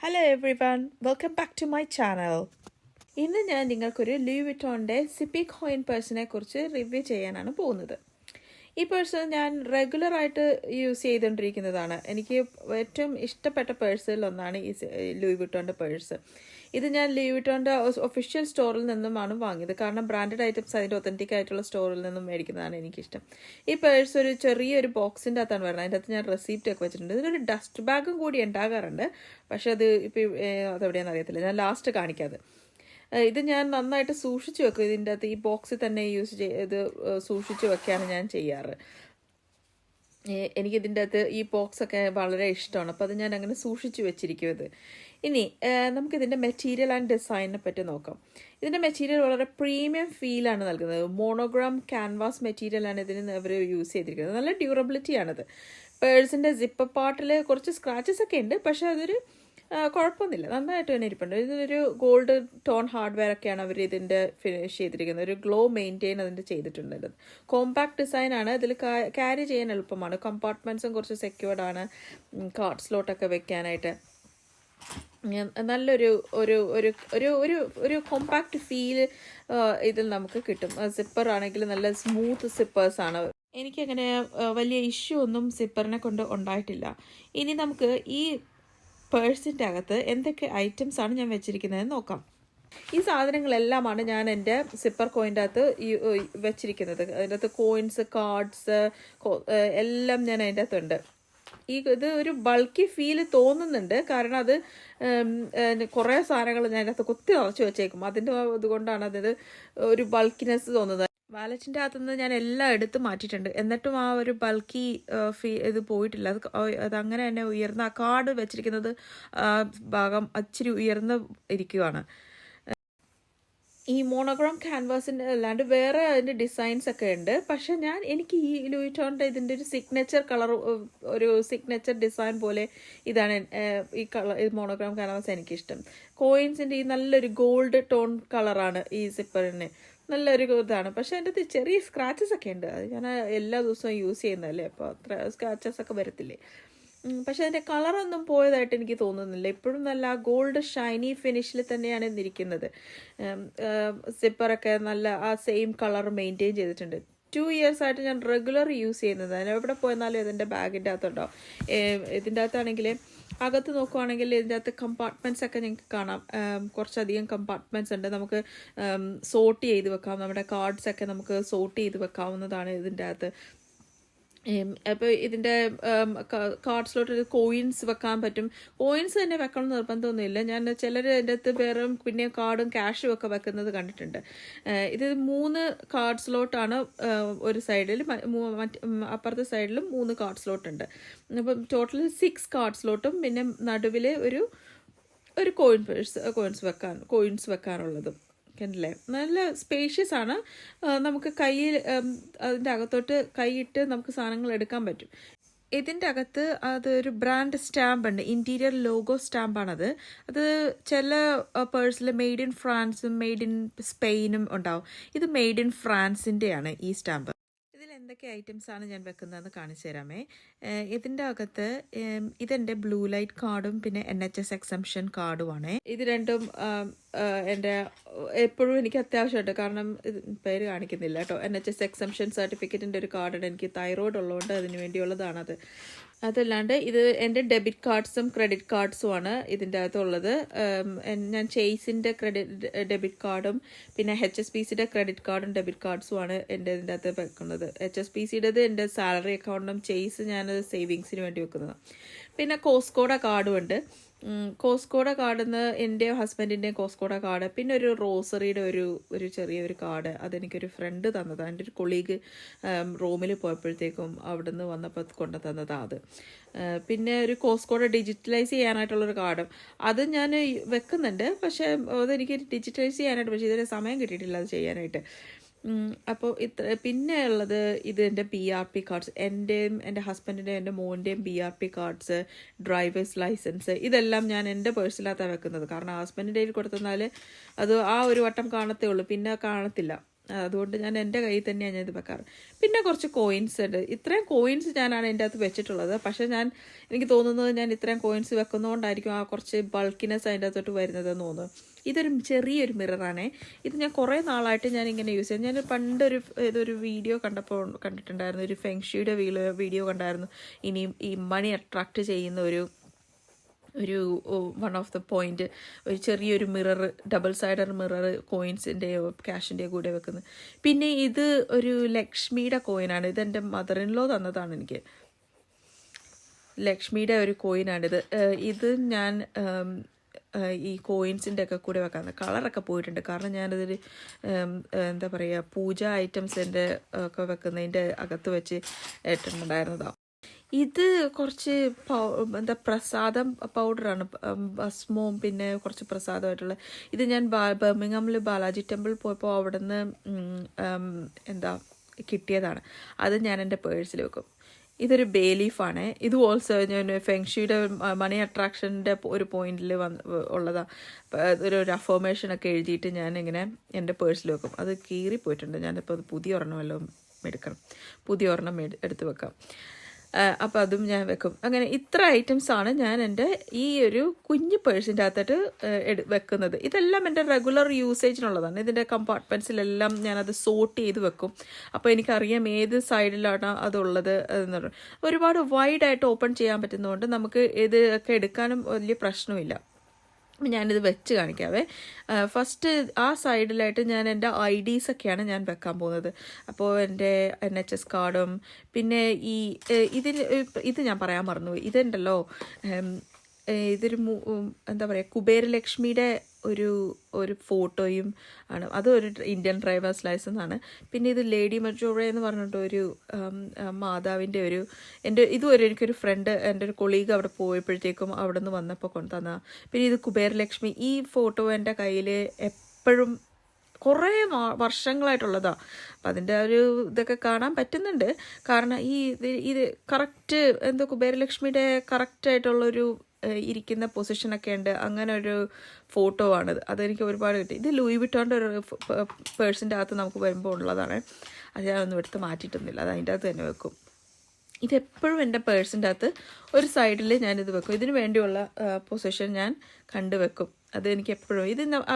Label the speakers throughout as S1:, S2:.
S1: Hello everyone, welcome back to my channel. ഇന്ന് ഞാൻ നിങ്ങൾക്കൊരു ലൂയി വിറ്റോണിൻ്റെ സിപ്പി കോയിൻ പേഴ്സിനെ കുറിച്ച് റിവ്യൂ ചെയ്യാനാണ് പോകുന്നത്. ഈ പേഴ്സ് ഞാൻ റെഗുലറായിട്ട് യൂസ് ചെയ്തുകൊണ്ടിരിക്കുന്നതാണ്. എനിക്ക് ഏറ്റവും ഇഷ്ടപ്പെട്ട പേഴ്സുകളിലൊന്നാണ് ഈ ലൂയി വിറ്റോണിൻ്റെ പേഴ്സ്. ഇത് ഞാൻ ലൂയി വിറ്റോണിൻ്റെ ഒഫീഷ്യൽ സ്റ്റോറിൽ നിന്നുമാണ് വാങ്ങിയത്. കാരണം ബ്രാൻഡഡ് ഐറ്റംസ് അതിൻ്റെ ഒത്തൻറ്റിക് ആയിട്ടുള്ള സ്റ്റോറിൽ നിന്നും മേടിക്കുന്നതാണ് എനിക്കിഷ്ടം. ഈ പേഴ്സ് ഒരു ചെറിയൊരു ബോക്സിൻ്റെ അകത്താണ് വരുന്നത്. അതിൻ്റെ അകത്ത് ഞാൻ റെസിപ്റ്റ് ഒക്കെ വെച്ചിട്ടുണ്ട്. ഇതിനൊരു ഡസ്റ്റ് ബാഗും കൂടി ഉണ്ടാകാറുണ്ട്. പക്ഷേ അത് ഇപ്പോൾ അതെവിടെയാണെന്ന് അറിയത്തില്ല. ഞാൻ ലാസ്റ്റ് കാണിക്കാതെ. ഇത് ഞാൻ നന്നായിട്ട് സൂക്ഷിച്ച് വെക്കും. ഇതിൻ്റെ അകത്ത് ഈ ബോക്സിൽ തന്നെ സൂക്ഷിച്ച് വെക്കാണ് ഞാൻ ചെയ്യാറ്. എനിക്കിതിൻ്റെ അകത്ത് ഈ ബോക്സൊക്കെ വളരെ ഇഷ്ടമാണ്. അപ്പോൾ അത് ഞാൻ അങ്ങനെ സൂക്ഷിച്ച് വെച്ചിരിക്കും. ഇത് ഇനി നമുക്കിതിൻ്റെ മെറ്റീരിയൽ ആൻഡ് ഡിസൈനിനെ പറ്റി നോക്കാം. ഇതിൻ്റെ മെറ്റീരിയൽ വളരെ പ്രീമിയം ഫീലാണ് നൽകുന്നത്. മോണോഗ്രാം ക്യാൻവാസ് മെറ്റീരിയലാണ് ഇതിന് അവർ യൂസ് ചെയ്തിരിക്കുന്നത്. നല്ല ഡ്യൂറബിലിറ്റിയാണിത്. പേഴ്സിൻ്റെ സിപ്പർ പാർട്ടിൽ കുറച്ച് സ്ക്രാച്ചസ് ഒക്കെ ഉണ്ട്, പക്ഷേ അതൊരു കുഴപ്പമൊന്നുമില്ല, നന്നായിട്ട് തന്നെ ഇരിപ്പുണ്ട്. ഇതൊരു ഗോൾഡ് ടോൺ ഹാർഡ്വെയർ ഒക്കെയാണ് അവർ ഇതിൻ്റെ ഫിനിഷ് ചെയ്തിരിക്കുന്നത്. ഒരു ഗ്ലോ മെയിൻറ്റെയിൻ അതിൻ്റെ ചെയ്തിട്ടുണ്ട്. കോമ്പാക്ട് ഡിസൈനാണ്. ഇതിൽ ക്യാരി ചെയ്യാൻ എളുപ്പമാണ്. കമ്പാർട്ട്മെൻറ്റ്സും കുറച്ച് സെക്യൂർഡ് ആണ്. കാർഡ് സ്ലോട്ടൊക്കെ വെക്കാനായിട്ട് നല്ലൊരു ഒരു ഒരു ഒരു ഒരു ഒരു കോമ്പാക്ട് ഫീൽ ഇതിൽ നമുക്ക് കിട്ടും. സിപ്പർ ആണെങ്കിൽ നല്ല സ്മൂത്ത് സിപ്പേഴ്സാണ്. എനിക്കങ്ങനെ വലിയ ഇഷ്യൂ ഒന്നും സിപ്പറിനെ കൊണ്ട് ഉണ്ടായിട്ടില്ല. ഇനി നമുക്ക് ഈ പേഴ്സിൻ്റെ അകത്ത് എന്തൊക്കെ ഐറ്റംസാണ് ഞാൻ വെച്ചിരിക്കുന്നതെന്ന് നോക്കാം. ഈ സാധനങ്ങളെല്ലാമാണ് ഞാൻ എൻ്റെ സിപ്പർ കോയിൻ്റെ അകത്ത് വെച്ചിരിക്കുന്നത്. അതിൻ്റെ അകത്ത് കോയിൻസ്, കാർഡ്സ് എല്ലാം ഞാൻ അതിൻ്റെ അകത്തുണ്ട്. ഇത് ഒരു ബൾക്കി ഫീല് തോന്നുന്നുണ്ട്, കാരണം അത് കുറേ സാധനങ്ങൾ ഞാൻ അതിൻ്റെ അകത്ത് കുത്തി നിറച്ച് വെച്ചേക്കും. അതിൻ്റെ അതുകൊണ്ടാണ് അതിന് ഒരു ബൾക്കിനെസ് തോന്നുന്നത്. വാലറ്റിൻ്റെ അകത്തുനിന്ന് ഞാൻ എല്ലാം എടുത്ത് മാറ്റിയിട്ടുണ്ട്. എന്നിട്ടും ആ ഒരു ബൾക്കി ഇത് പോയിട്ടില്ല. അത് അങ്ങനെ തന്നെ ഉയർന്ന ആ കാർഡ് വെച്ചിരിക്കുന്നത് ഭാഗം അച്ചിരി ഉയർന്ന് ഇരിക്കുകയാണ്. ഈ മോണോഗ്രാം ക്യാൻവാസിൻ്റെ അല്ലാണ്ട് വേറെ അതിൻ്റെ ഡിസൈൻസ് ഒക്കെ ഉണ്ട്. പക്ഷെ എനിക്ക് ഈ ലൂയി വിറ്റോണിൻ്റെ ഇതിൻ്റെ ഒരു സിഗ്നേച്ചർ കളർ, ഒരു സിഗ്നേച്ചർ ഡിസൈൻ പോലെ ഇതാണ് ഈ മോണോഗ്രാം ക്യാൻവാസ് എനിക്കിഷ്ടം. കോയിൻസിൻ്റെ ഈ നല്ലൊരു ഗോൾഡ് ടോൺ കളറാണ് ഈ സിപ്പറിന്. നല്ലൊരു ഇതാണ്. പക്ഷെ എൻ്റെ അത് ചെറിയ സ്ക്രാച്ചസ് ഒക്കെ ഉണ്ട്. അത് ഞാൻ എല്ലാ ദിവസവും യൂസ് ചെയ്യുന്നതല്ലേ, അപ്പോൾ അത്ര സ്ക്രാച്ചസ് ഒക്കെ വരത്തില്ലേ. പക്ഷെ അതിൻ്റെ കളറൊന്നും പോയതായിട്ട് എനിക്ക് തോന്നുന്നില്ല. ഇപ്പോഴും നല്ല ഗോൾഡ് ഷൈനി ഫിനിഷിൽ തന്നെയാണ് ഇന്നിരിക്കുന്നത്. സിപ്പറൊക്കെ നല്ല ആ സെയിം കളർ മെയിൻറ്റെയിൻ ചെയ്തിട്ടുണ്ട്. 2 years ആയിട്ട് ഞാൻ റെഗുലർ യൂസ് ചെയ്യുന്നത്. അതിന് എവിടെ പോയെന്നാലും ഇതിൻ്റെ ബാഗിൻ്റെ അകത്തുണ്ടാവും. ഇതിൻ്റെ അകത്താണെങ്കിൽ അകത്ത് നോക്കുവാണെങ്കിൽ ഇതിൻ്റെ അകത്ത് കമ്പാർട്ട്മെൻറ്റ്സ് ഒക്കെ നിങ്ങൾക്ക് കാണാം. കുറച്ചധികം കമ്പാർട്ട്മെൻറ്റ്സ് ഉണ്ട്. നമുക്ക് സോർട്ട് ചെയ്ത് വെക്കാം. നമ്മുടെ കാർഡ്സൊക്കെ നമുക്ക് സോർട്ട് ചെയ്ത് വെക്കാവുന്നതാണ് ഇതിൻ്റെ അകത്ത്. അപ്പോൾ ഇതിൻ്റെ കാർഡ്സിലോട്ട് കോയിൻസ് വെക്കാൻ പറ്റും. കോയിൻസ് തന്നെ വെക്കണം എന്ന് നിർബന്ധമൊന്നുമില്ല. ഞാൻ ചിലർ അതിൻ്റെ അകത്ത് വേറെ പിന്നെ കാർഡും ക്യാഷും ഒക്കെ വെക്കുന്നത് കണ്ടിട്ടുണ്ട്. ഇത് 3 കാർഡ് സ്ലോട്ടാണ് ഒരു സൈഡിൽ, അപ്പുറത്തെ സൈഡിലും 3 കാർഡ് സ്ലോട്ടുണ്ട്. അപ്പം ടോട്ടൽ 6 കാർഡ് സ്ലോട്ടും പിന്നെ നടുവിൽ ഒരു കോയിൻസ് വെക്കാനുള്ളതും കണ്ടില്ലേ. നല്ല സ്പേഷ്യസ് ആണ്. നമുക്ക് കയ്യിൽ അതിൻ്റെ അകത്തോട്ട് കൈയിട്ട് നമുക്ക് സാധനങ്ങൾ എടുക്കാൻ പറ്റും. ഇതിൻ്റെ അകത്ത് അതൊരു ബ്രാൻഡ് സ്റ്റാമ്പ് ഉണ്ട്. ഇൻറ്റീരിയർ ലോഗോ സ്റ്റാമ്പാണത്. അത് ചില പേഴ്സിൽ മെയ്ഡ് ഇൻ ഫ്രാൻസും മെയ്ഡ് ഇൻ സ്പെയിനും ഉണ്ടാവും. ഇത് മെയ്ഡ് ഇൻ ഫ്രാൻസിൻ്റെയാണ് ഈ സ്റ്റാമ്പ്. എന്തൊക്കെ ഐറ്റംസാണ് ഞാൻ വെക്കുന്നതെന്ന് കാണിച്ചു തരാമേ. ഇതിൻ്റെ അകത്ത് ഇതെൻ്റെ ബ്ലൂ ലൈറ്റ് കാർഡും പിന്നെ NHS എക്സംഷൻ കാർഡുമാണ്. ഇത് രണ്ടും എൻ്റെ എപ്പോഴും എനിക്ക് അത്യാവശ്യമുണ്ട്. കാരണം പേര് കാണിക്കുന്നില്ല കേട്ടോ. NHS എക്സംഷൻ സർട്ടിഫിക്കറ്റിൻ്റെ ഒരു കാർഡാണ്. എനിക്ക് തൈറോയ്ഡ് ഉള്ളതുകൊണ്ട് അതിന് വേണ്ടിയുള്ളതാണത്. അതല്ലാണ്ട് ഇത് എൻ്റെ ഡെബിറ്റ് കാർഡ്സും ക്രെഡിറ്റ് കാർഡ്സും ആണ് ഇതിൻ്റെ അകത്തുള്ളത്. ഞാൻ ചേസിൻ്റെ ഡെബിറ്റ് കാർഡും പിന്നെ HSBCയുടെ ക്രെഡിറ്റ് കാർഡും ഡെബിറ്റ് കാർഡ്സുമാണ് എൻ്റെ ഇതിൻ്റെ അകത്ത് വെക്കുന്നത്. HSBCയുടേത് എൻ്റെ സാലറി അക്കൗണ്ടും ചേസ് ഞാനത് സേവിങ്സിന് വേണ്ടി വെക്കുന്നത്. പിന്നെ കോസ്കോയുടെ കാർഡും ഉണ്ട്. കോസ്കോയുടെ കാർഡിൽ നിന്ന് എൻ്റെയും ഹസ്ബൻഡിൻ്റെയും കോസ്കോയുടെ കാർഡ്, പിന്നെ ഒരു റോസറിയുടെ ഒരു ചെറിയൊരു കാർഡ് അതെനിക്കൊരു ഫ്രണ്ട് തന്നതാണ്. എൻ്റെ ഒരു കൊളീഗ് റൂമിൽ പോയപ്പോഴത്തേക്കും അവിടെ നിന്ന് വന്നപ്പോൾ കൊണ്ടു തന്നതാണ് അത്. പിന്നെ ഒരു കോസ്കോയുടെ ഡിജിറ്റലൈസ് ചെയ്യാനായിട്ടുള്ളൊരു കാർഡും അത് ഞാൻ വെക്കുന്നുണ്ട്. പക്ഷേ അതെനിക്ക് ഡിജിറ്റലൈസ് ചെയ്യാനായിട്ട് പക്ഷേ ഇതിന് സമയം കിട്ടിയിട്ടില്ല അത് ചെയ്യാനായിട്ട്. അപ്പോൾ പിന്നെ ഉള്ളത് ഇത് എൻ്റെ BRP കാർഡ്സ്, എൻ്റെയും എൻ്റെ ഹസ്ബൻഡിൻ്റെയും എൻ്റെ മോൻ്റെയും BRP കാർഡ്സ്, ഡ്രൈവേഴ്സ് ലൈസൻസ്, ഇതെല്ലാം ഞാൻ എൻ്റെ പേഴ്സിനകത്താണ് വെക്കുന്നത്. കാരണം ഹസ്ബൻഡിൻ്റെ കയ്യിൽ കൊടുത്തെന്നാൽ അത് ആ ഒരു വട്ടം കാണത്തേ ഉള്ളൂ, പിന്നെ കാണത്തില്ല. അതുകൊണ്ട് ഞാൻ എൻ്റെ കയ്യിൽ തന്നെയാണ് ഞാൻ ഇത് വെക്കാറ്. പിന്നെ കുറച്ച് കോയിൻസ് ഉണ്ട്. ഇത്രയും കോയിൻസ് ഞാനാണ് എൻ്റെ അകത്ത് വെച്ചിട്ടുള്ളത്. പക്ഷേ എനിക്ക് തോന്നുന്നത് ഞാൻ ഇത്രയും കോയിൻസ് വെക്കുന്നതുകൊണ്ടായിരിക്കും ആ കുറച്ച് ബൾക്കിനെസ് അതിൻ്റെ അകത്തോട്ട് വരുന്നതെന്ന് തോന്നുന്നു. ഇതൊരു ചെറിയൊരു മിററാണേ. ഇത് ഞാൻ കുറേ നാളായിട്ട് ഞാനിങ്ങനെ യൂസ് ചെയ്യും. ഞാൻ ഇതൊരു വീഡിയോ കണ്ടിട്ടുണ്ടായിരുന്നു. ഒരു ഫെങ്ഷിയുടെ വീഡിയോ കണ്ടായിരുന്നു. ഇനിയും ഈ മണി അട്രാക്റ്റ് ചെയ്യുന്ന ഒരു വൺ ഓഫ് ദ പോയിന്റ്, ഒരു ചെറിയൊരു മിറർ, ഡബിൾ സൈഡർ മിറർ കോയിൻസിൻ്റെയോ ക്യാഷിൻ്റെയോ കൂടെ വെക്കുന്നത്. പിന്നെ ഇത് ഒരു ലക്ഷ്മിയുടെ കോയിനാണ്. ഇതെൻ്റെ മദർ ഇൻ ലോ തന്നതാണ് എനിക്ക്. ലക്ഷ്മിയുടെ ഒരു കോയിനാണിത്. ഇത് ഞാൻ ഈ കോയിൻസിൻ്റെ ഒക്കെ കൂടെ വെക്കാൻ കളറൊക്കെ പോയിട്ടുണ്ട്. കാരണം ഞാനിതൊരു എന്താ പറയുക, പൂജ ഐറ്റംസിൻ്റെ ഒക്കെ വെക്കുന്നതിൻ്റെ അകത്ത് വെച്ച് ഇട്ടിട്ടുണ്ടായിരുന്നതാണ്. ഇത് കുറച്ച് പ്രസാദം പൗഡറാണ്, ഭസ്മവും പിന്നെ കുറച്ച് പ്രസാദമായിട്ടുള്ള. ഇത് ഞാൻ ബർമിംഗമിൽ ബാലാജി ടെമ്പിൾ പോയപ്പോൾ അവിടെ നിന്ന് കിട്ടിയതാണ്. അത് ഞാൻ എൻ്റെ പേഴ്സിൽ വെക്കും. ഇതൊരു ബേ ലീഫാണ്. ഇത് ഓൾസോ ഞാൻ ഫെങ്ഷിയുടെ മണി അട്രാക്ഷൻ്റെ ഒരു പോയിന്റിൽ ഉള്ളതാണ്. ഒരു അഫർമേഷനൊക്കെ എഴുതിയിട്ട് ഞാൻ ഇങ്ങനെ എൻ്റെ പേഴ്സിൽ വെക്കും. അത് കീറിപ്പോയിട്ടുണ്ട്. ഞാനിപ്പോൾ അത് പുതിയ ഒരെണ്ണം വല്ലതും പുതിയ ഒരെണ്ണം എടുത്ത് വെക്കാം. അപ്പോൾ അതും ഞാൻ വെക്കും. അങ്ങനെ ഇത്ര ഐറ്റംസാണ് ഞാൻ എൻ്റെ ഈ ഒരു കുഞ്ഞു പേഴ്സിൻ്റെ അകത്തോട്ട് വെക്കുന്നത്. ഇതെല്ലാം എൻ്റെ റെഗുലർ യൂസേജിനുള്ളതാണ്. ഇതിൻ്റെ കമ്പാർട്ട്മെൻറ്റ്സിലെല്ലാം ഞാനത് സോർട്ട് ചെയ്ത് വെക്കും. അപ്പോൾ എനിക്കറിയാം ഏത് സൈഡിലാണ് അതുള്ളത് എന്നുള്ളത്. ഒരുപാട് വൈഡായിട്ട് ഓപ്പൺ ചെയ്യാൻ പറ്റുന്നതുകൊണ്ട് നമുക്ക് ഇതൊക്കെ എടുക്കാനും വലിയ പ്രശ്നമില്ല. ഞാനിത് വെച്ച് കാണിക്കാവേ. ഫസ്റ്റ് ആ സൈഡിലായിട്ട് ഞാൻ എൻ്റെ IDs ഞാൻ വെക്കാൻ പോകുന്നത്. അപ്പോൾ എൻ്റെ NHS കാർഡും പിന്നെ ഇത് ഞാൻ പറയാൻ മറന്നുപോയി. ഇതുണ്ടല്ലോ, ഇതൊരു എന്താ പറയുക, കുബേരലക്ഷ്മിയുടെ ഒരു ഫോട്ടോയും ആണ്. അതൊരു ഇന്ത്യൻ ഡ്രൈവേഴ്സ് ലൈസൻസ് ആണ്. പിന്നെ ഇത് ലേഡി മജോറ എന്ന് പറഞ്ഞിട്ട് ഒരു മാതാവിൻ്റെ എനിക്കൊരു ഫ്രണ്ട്, എൻ്റെ ഒരു കൊളീഗ് അവിടെ പോയപ്പോഴത്തേക്കും അവിടെ നിന്ന് വന്നപ്പോൾ കൊണ്ടു തന്ന. പിന്നെ ഇത് കുബേരലക്ഷ്മി. ഈ ഫോട്ടോ എൻ്റെ കയ്യിൽ എപ്പോഴും കുറേ വർഷങ്ങളായിട്ടുള്ളതാണ്. അപ്പം അതിൻ്റെ ഇതൊക്കെ കാണാൻ പറ്റുന്നുണ്ട്. കാരണം ഇത് കറക്റ്റ് കുബേരലക്ഷ്മിയുടെ കറക്റ്റായിട്ടുള്ളൊരു ഇരിക്കുന്ന പൊസിഷനൊക്കെ ഉണ്ട്. അങ്ങനെ ഒരു ഫോട്ടോ ആണിത്. അതെനിക്ക് ഒരുപാട് കിട്ടി. ഇത് ലൂയി വിട്ടോൻ്റെ ഒരു പേഴ്സിൻ്റെ അകത്ത് നമുക്ക് വരുമ്പോൾ ഉള്ളതാണ്. അത് ഞാനൊന്നും എടുത്ത് മാറ്റിയിട്ടൊന്നുമില്ല. അത് അതിൻ്റെ അകത്ത് തന്നെ വെക്കും. ഇതെപ്പോഴും എൻ്റെ പേഴ്സിൻ്റെ അകത്ത് ഒരു സൈഡിൽ ഞാനിത് വെക്കും. ഇതിന് വേണ്ടിയുള്ള പൊസിഷൻ ഞാൻ കണ്ടുവെക്കും. അത് എനിക്ക് എപ്പോഴും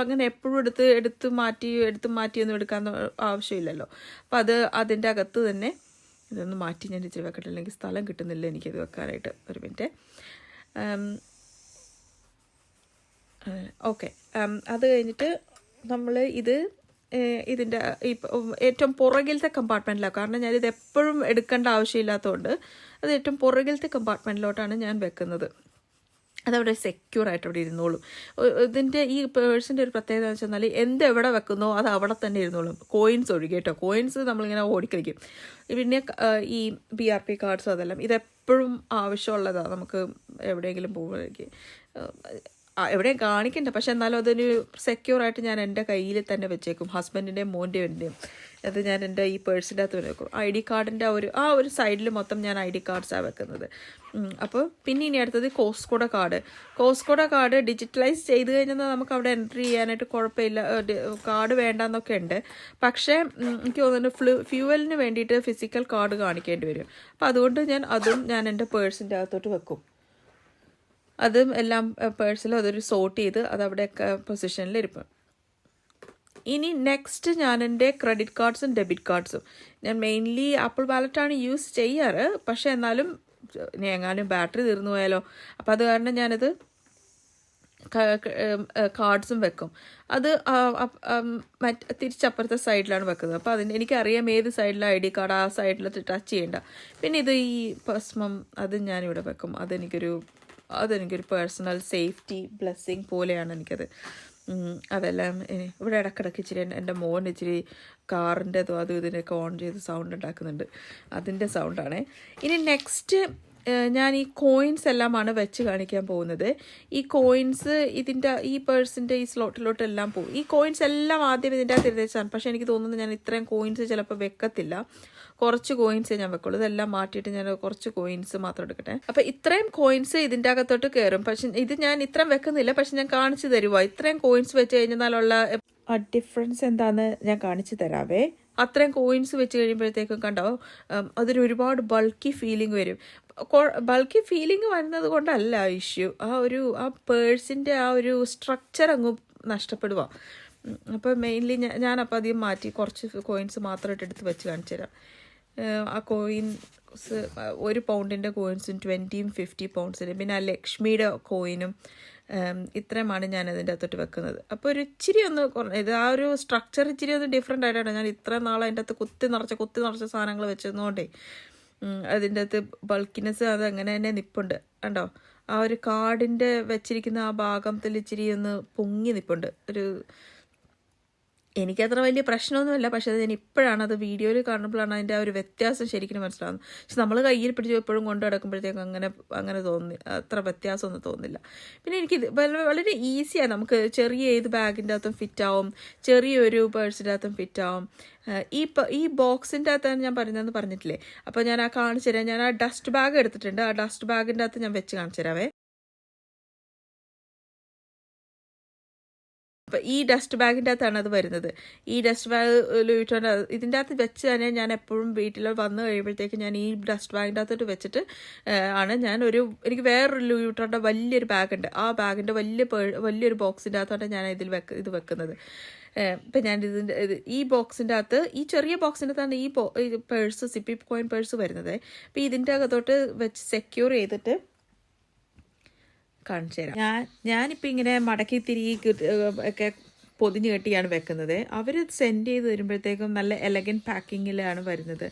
S1: അങ്ങനെ എപ്പോഴും എടുത്ത് മാറ്റിയൊന്നും എടുക്കാൻ ആവശ്യമില്ലല്ലോ. അപ്പോൾ അതിൻ്റെ അകത്ത് തന്നെ ഇതൊന്ന് മാറ്റി ഞാൻ ഇച്ചിരി വെക്കട്ടെ, അല്ലെങ്കിൽ സ്ഥലം കിട്ടുന്നില്ല എനിക്കത് വെക്കാനായിട്ട്. ഒരു മിനിറ്റ്. ഓക്കെ. അത് കഴിഞ്ഞിട്ട് നമ്മൾ ഇതിൻ്റെ ഏറ്റവും പുറകിലത്തെ കമ്പാർട്ട്മെൻറ്റിലാണ്. കാരണം ഞാനിത് എപ്പോഴും എടുക്കേണ്ട ആവശ്യമില്ലാത്തതുകൊണ്ട് അത് ഏറ്റവും പുറകിലത്തെ കമ്പാർട്ട്മെൻറ്റിലോട്ടാണ് ഞാൻ വെക്കുന്നത്. അതവിടെ സെക്യൂറായിട്ട് അവിടെ ഇരുന്നോളും. ഇതിൻ്റെ ഈ പേഴ്സിൻ്റെ ഒരു പ്രത്യേകത എന്ന് വെച്ചാൽ എവിടെ വെക്കുന്നോ അത് അവിടെ തന്നെ ഇരുന്നോളും. കോയിൻസ് ഒഴികെ കേട്ടോ. കോയിൻസ് നമ്മളിങ്ങനെ ഓടിക്കളിക്കും. പിന്നെ ഈ BRP കാർഡ്സും അതെല്ലാം ഇതെപ്പോഴും ആവശ്യമുള്ളതാണ്. നമുക്ക് എവിടെയെങ്കിലും പോകുമ്പോഴേക്ക് എവിടെയും കാണിക്കണ്ട, പക്ഷെ എന്നാലും അതൊരു സെക്യൂറായിട്ട് ഞാൻ എൻ്റെ കയ്യിൽ തന്നെ വെച്ചേക്കും. ഹസ്ബൻഡിൻ്റെയും മോൻ്റെയും അത് ഞാൻ എൻ്റെ ഈ പേഴ്സിൻ്റെ അകത്ത് വെക്കും. ID കാർഡിൻ്റെ ഒരു സൈഡിൽ മൊത്തം ഞാൻ ID കാർഡ്സാണ് വെക്കുന്നത്. അപ്പോൾ പിന്നെ ഇനി അടുത്തത് കോസ്കോഡ കാർഡ് ഡിജിറ്റലൈസ് ചെയ്ത് കഴിഞ്ഞാൽ നമുക്ക് അവിടെ എൻട്രി ചെയ്യാനായിട്ട് കുഴപ്പമില്ല. കാർഡ് വേണ്ടെന്നൊക്കെ ഉണ്ട്. പക്ഷേ എനിക്ക് തോന്നുന്നു ഫ്യൂവലിന് വേണ്ടിയിട്ട് ഫിസിക്കൽ കാർഡ് കാണിക്കേണ്ടി വരും. അപ്പോൾ അതുകൊണ്ട് ഞാൻ എൻ്റെ പേഴ്സിൻ്റെ അകത്തോട്ട് വെക്കും. അതും എല്ലാം പേഴ്സിലും അതൊരു സോർട്ട് ചെയ്ത് അതവിടെ പൊസിഷനിൽ ഇരിക്കും. ഇനി നെക്സ്റ്റ് ഞാൻ എൻ്റെ ക്രെഡിറ്റ് കാർഡ്സും ഡെബിറ്റ് കാർഡ്സും ഞാൻ മെയിൻലി ആപ്പിൾ വാലറ്റാണ് യൂസ് ചെയ്യാറ്. പക്ഷേ എന്നാലും എങ്ങാനും ബാറ്ററി തീർന്നു പോയാലോ, അപ്പോൾ അത് കാരണം ഞാനത് കാർഡ്സും വെക്കും. അത് തിരിച്ചപ്പുറത്തെ സൈഡിലാണ് വെക്കുന്നത്. അപ്പോൾ എനിക്കറിയാം ഏത് സൈഡിലാണ് ID കാർഡ്, ആ സൈഡിൽ ടച്ച് ചെയ്യേണ്ട. പിന്നെ ഇത് ഈ ഭസ്മം അത് ഞാനിവിടെ വെക്കും. അതെനിക്കൊരു പേഴ്സണൽ സേഫ്റ്റി ബ്ലെസ്സിങ് പോലെയാണ് എനിക്കത്. അതെല്ലാം ഇവിടെ ഇടക്കിടക്ക് ഇച്ചിരി എൻ്റെ മോൻ ഇച്ചിരി കാറിൻ്റെതോ ഇതിനൊക്കെ ഓൺ ചെയ്ത് സൗണ്ട് ഉണ്ടാക്കുന്നുണ്ട്. അതിൻ്റെ സൗണ്ടാണ്. ഇനി നെക്സ്റ്റ് ഞാൻ ഈ കോയിൻസ് എല്ലാമാണ് വെച്ച് കാണിക്കാൻ പോകുന്നത്. ഈ കോയിൻസ് ഈ പേഴ്സിൻ്റെ ഈ സ്ലോട്ടിലോട്ടെല്ലാം പോകും. ഈ കോയിൻസ് എല്ലാം ആദ്യം ഇതിൻ്റെ അകത്ത് എഴുതിച്ചാണ്. പക്ഷേ എനിക്ക് തോന്നുന്നു ഞാൻ ഇത്രയും കോയിൻസ് ചിലപ്പോൾ വെക്കത്തില്ല. കുറച്ച് കോയിൻസേ ഞാൻ വെക്കുള്ളൂ. ഇതെല്ലാം മാറ്റിയിട്ട് ഞാൻ കുറച്ച് കോയിൻസ് മാത്രം എടുക്കട്ടെ. അപ്പോൾ ഇത്രയും കോയിൻസ് ഇതിൻ്റെ അകത്തോട്ട് കയറും. പക്ഷെ ഞാൻ ഇത്രയും വെക്കുന്നില്ല. പക്ഷെ ഞാൻ കാണിച്ചു തരുവാ. ഇത്രയും കോയിൻസ് വെച്ച് കഴിഞ്ഞാലുള്ള ആ ഡിഫറൻസ് എന്താണെന്ന് ഞാൻ കാണിച്ചു തരാവേ. അത്രയും കോയിൻസ് വെച്ച് കഴിയുമ്പോഴത്തേക്കും കണ്ടോ, അതിന് ഒരുപാട് ബൾക്കി ഫീലിംഗ് വരും. ബൾക്കി ഫീലിംഗ് വരുന്നത് കൊണ്ടല്ല ഇഷ്യൂ, ആ പേഴ്സിൻ്റെ ആ ഒരു സ്ട്രക്ചർ അങ്ങ് നഷ്ടപ്പെടുക. അപ്പോൾ മെയിൻലി ഞാനപ്പോൾ അധികം മാറ്റി കുറച്ച് കോയിൻസ് മാത്രമായിട്ട് എടുത്ത് വെച്ച് കാണിച്ചു തരാം. ആ കോയിൻസ് 1 പൗണ്ടിൻ്റെ കോയിൻസും 20 50 പൗണ്ട്സിനും പിന്നെ ആ ലക്ഷ്മിയുടെ കോയിനും ഇത്രയുമാണ് ഞാൻ അതിൻ്റെ അകത്തോട്ട് വെക്കുന്നത്. അപ്പോൾ ഒരു ഇച്ചിരി ഒന്ന് ഇത് ആ ഒരു സ്ട്രക്ചർ ഇച്ചിരി ഒന്ന് ഡിഫറെൻ്റ് ആയിട്ടാണ് ഞാൻ ഇത്ര നാൾ അതിൻ്റെ അകത്ത് കുത്തി നിറച്ച സാധനങ്ങൾ വെച്ചതുകൊണ്ടേ അതിൻ്റെ അകത്ത് ബൾക്കിനെസ് അത് അങ്ങനെ തന്നെ നിൽപ്പുണ്ട്. കണ്ടോ, ആ ഒരു കാർഡിൻ്റെ വെച്ചിരിക്കുന്ന ആ ഭാഗത്തിൽ ഇച്ചിരി ഒന്ന് പൊങ്ങി നിൽപ്പുണ്ട്. എനിക്കത്ര വലിയ പ്രശ്നമൊന്നുമില്ല, പക്ഷേ അത് ഞാൻ ഇപ്പോഴാണ് അത് വീഡിയോയിൽ കാണുമ്പോഴാണ് അതിൻ്റെ ആ ഒരു വ്യത്യാസം ശരിക്കും മനസ്സിലാകുന്നത്. പക്ഷെ നമ്മൾ കയ്യിൽ പിടിച്ച് എപ്പോഴും കൊണ്ടു നടക്കുമ്പോഴത്തേക്കും അങ്ങനെ തോന്നി അത്ര വ്യത്യാസമൊന്നും തോന്നില്ല. പിന്നെ എനിക്കിത് വളരെ ഈസിയാണ്, നമുക്ക് ചെറിയ ഏത് ബാഗിൻ്റെ അകത്തും ഫിറ്റാവും, ചെറിയൊരു പേഴ്സിൻ്റെ അകത്തും ഫിറ്റാവും. ഈ ബോക്സിൻ്റെ അകത്താണ് ഞാൻ പറയുന്നതെന്ന് പറഞ്ഞിട്ടില്ലേ. അപ്പോൾ ഞാൻ കാണിച്ചു തരാം. ഞാൻ ആ ഡസ്റ്റ് ബാഗ് എടുത്തിട്ടുണ്ട്. ആ ഡസ്റ്റ് ബാഗിൻ്റെ അകത്ത് ഞാൻ വെച്ച് കാണിച്ചു തരാവേ. അപ്പം ഈ ഡസ്റ്റ് ബാഗിൻ്റെ അകത്താണ് അത് വരുന്നത്. ഈ ഡസ്റ്റ് ബാഗ് ലൂയിട്ടോണ്ട് ഇതിൻ്റെ അകത്ത് വെച്ച് തന്നെ ഞാൻ എപ്പോഴും വീട്ടിൽ വന്നു കഴിയുമ്പോഴത്തേക്ക് ഞാൻ ഈ ഡസ്റ്റ് ബാഗിൻ്റെ അകത്തോട്ട് വെച്ചിട്ട് ആണ് എനിക്ക് വേറൊരു ലൂയിട്ടോണ്ട വലിയൊരു ബാഗുണ്ട്. ആ ബാഗിൻ്റെ വലിയൊരു ബോക്സിൻ്റെ അകത്താണ് ഞാൻ ഇത് വെക്കുന്നത്. ഇപ്പം ഞാൻ ഈ ബോക്സിൻ്റെ അകത്ത്, ഈ ചെറിയ ബോക്സിൻ്റെ അകത്താണ് ഈ പേഴ്സ് സിപ്പി കോയിൻ പേഴ്സ് വരുന്നത്. അപ്പം ഇതിൻ്റെ അകത്തോട്ട് വെച്ച് സെക്യൂർ ചെയ്തിട്ട് കാണിച്ചു തരാം. ഞാനിപ്പോൾ ഇങ്ങനെ മടക്കി ഒക്കെ പൊതിഞ്ഞ് കെട്ടിയാണ് വെക്കുന്നത്. അവർ സെൻഡ് ചെയ്ത് വരുമ്പോഴത്തേക്കും നല്ല എലഗൻറ്റ് പാക്കിങ്ങിലാണ് വരുന്നത്.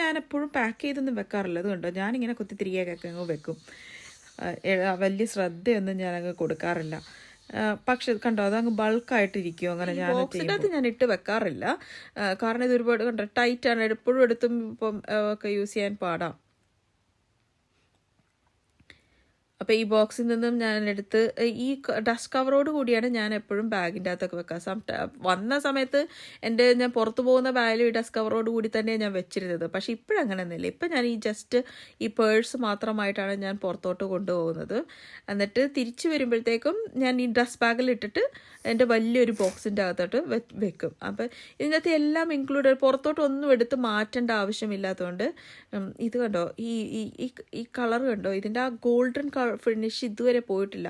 S1: ഞാൻ എപ്പോഴും പാക്ക് ചെയ്തൊന്നും വെക്കാറില്ല. അതുകൊണ്ടോ ഞാനിങ്ങനെ കുത്തിത്തിരികെയൊക്കെ അങ്ങ് വെക്കും. വലിയ ശ്രദ്ധയൊന്നും ഞാനങ്ങ് കൊടുക്കാറില്ല. പക്ഷെ കണ്ടോ, അതങ്ങ് ബൾക്കായിട്ടിരിക്കും. അങ്ങനെ ബോക്സിൻ്റെ അകത്ത് ഞാൻ ഇട്ട് വെക്കാറില്ല. കാരണം ഇത് ഒരുപാട് കണ്ടോ ടൈറ്റാണ്, എപ്പോഴും എടുത്തും ഇപ്പം ഒക്കെ യൂസ് ചെയ്യാൻ പാടാം. അപ്പോൾ ഈ ബോക്സിൽ നിന്നും ഞാൻ എടുത്ത് ഈ ഡസ്റ്റ് കവറോട് കൂടിയാണ് ഞാൻ എപ്പോഴും ബാഗിൻ്റെ അകത്തൊക്കെ വെക്കുക. വന്ന സമയത്ത് ഞാൻ പുറത്ത് പോകുന്ന ബാഗിൽ ഈ ഡസ്റ്റ് കവറോട് കൂടി തന്നെ ഞാൻ വെച്ചിരുന്നത്. പക്ഷേ ഇപ്പോഴങ്ങനെയൊന്നുമില്ല. ഇപ്പം ഞാൻ ഈ പേഴ്സ് മാത്രമായിട്ടാണ് ഞാൻ പുറത്തോട്ട് കൊണ്ടുപോകുന്നത്. എന്നിട്ട് തിരിച്ചു വരുമ്പോഴത്തേക്കും ഞാൻ ഈ ഡസ്റ്റ് ബാഗിൽ ഇട്ടിട്ട് എൻ്റെ വലിയൊരു ബോക്സിൻ്റെ അകത്തോട്ട് വെക്കും. അപ്പം ഇതിനകത്ത് എല്ലാം ഇൻക്ലൂഡ്, പുറത്തോട്ട് ഒന്നും എടുത്ത് മാറ്റേണ്ട ആവശ്യമില്ലാത്തതുകൊണ്ട് ഇത് കണ്ടോ, ഈ കളർ കണ്ടോ, ഇതിൻ്റെ ആ ഗോൾഡൻ ഫിനിഷ് ഇതുവരെ പോയിട്ടില്ല.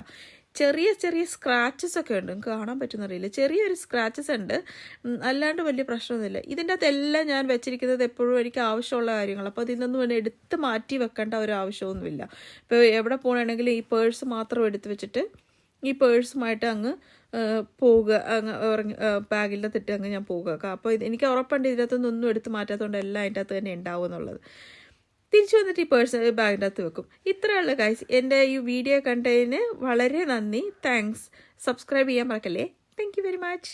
S1: ചെറിയ സ്ക്രാച്ചസ് ഒക്കെ ഉണ്ട്, നിങ്ങൾക്ക് കാണാൻ പറ്റുന്നറിയില്ല. ചെറിയൊരു സ്ക്രാച്ചസ് ഉണ്ട്, അല്ലാണ്ട് വലിയ പ്രശ്നമൊന്നുമില്ല. ഇതിൻ്റെ അകത്തെല്ലാം ഞാൻ വെച്ചിരിക്കുന്നത് എപ്പോഴും എനിക്ക് ആവശ്യമുള്ള കാര്യങ്ങൾ. അപ്പോൾ അതിൽ നിന്നും എടുത്ത് മാറ്റി വെക്കേണ്ട ഒരു ആവശ്യമൊന്നുമില്ല. ഇപ്പോൾ എവിടെ പോകണമെങ്കിലും ഈ പേഴ്സ് മാത്രം എടുത്ത് വെച്ചിട്ട് ഈ പേഴ്സുമായിട്ട് അങ്ങ് പോവുക, ബാഗിലത്തിട്ട് അങ്ങ് ഞാൻ പോകുക. അപ്പോൾ എനിക്ക് ഉറപ്പുണ്ട് ഇതിനകത്തൊന്നും എടുത്ത് മാറ്റാത്തതുകൊണ്ട് എല്ലാം അതിൻ്റെ അകത്ത് തന്നെ ഉണ്ടാവും എന്നുള്ളത്. തിരിച്ചു വന്നിട്ട് ഈ പേഴ്സ് ബാഗിൻ്റെ അകത്ത് വെക്കും. ഇത്രയുള്ള ഗൈസ്. എൻ്റെ ഈ വീഡിയോ കണ്ടതിന് വളരെ നന്ദി. താങ്ക്സ്. സബ്സ്ക്രൈബ് ചെയ്യാൻ മറക്കല്ലേ. Thank you very much.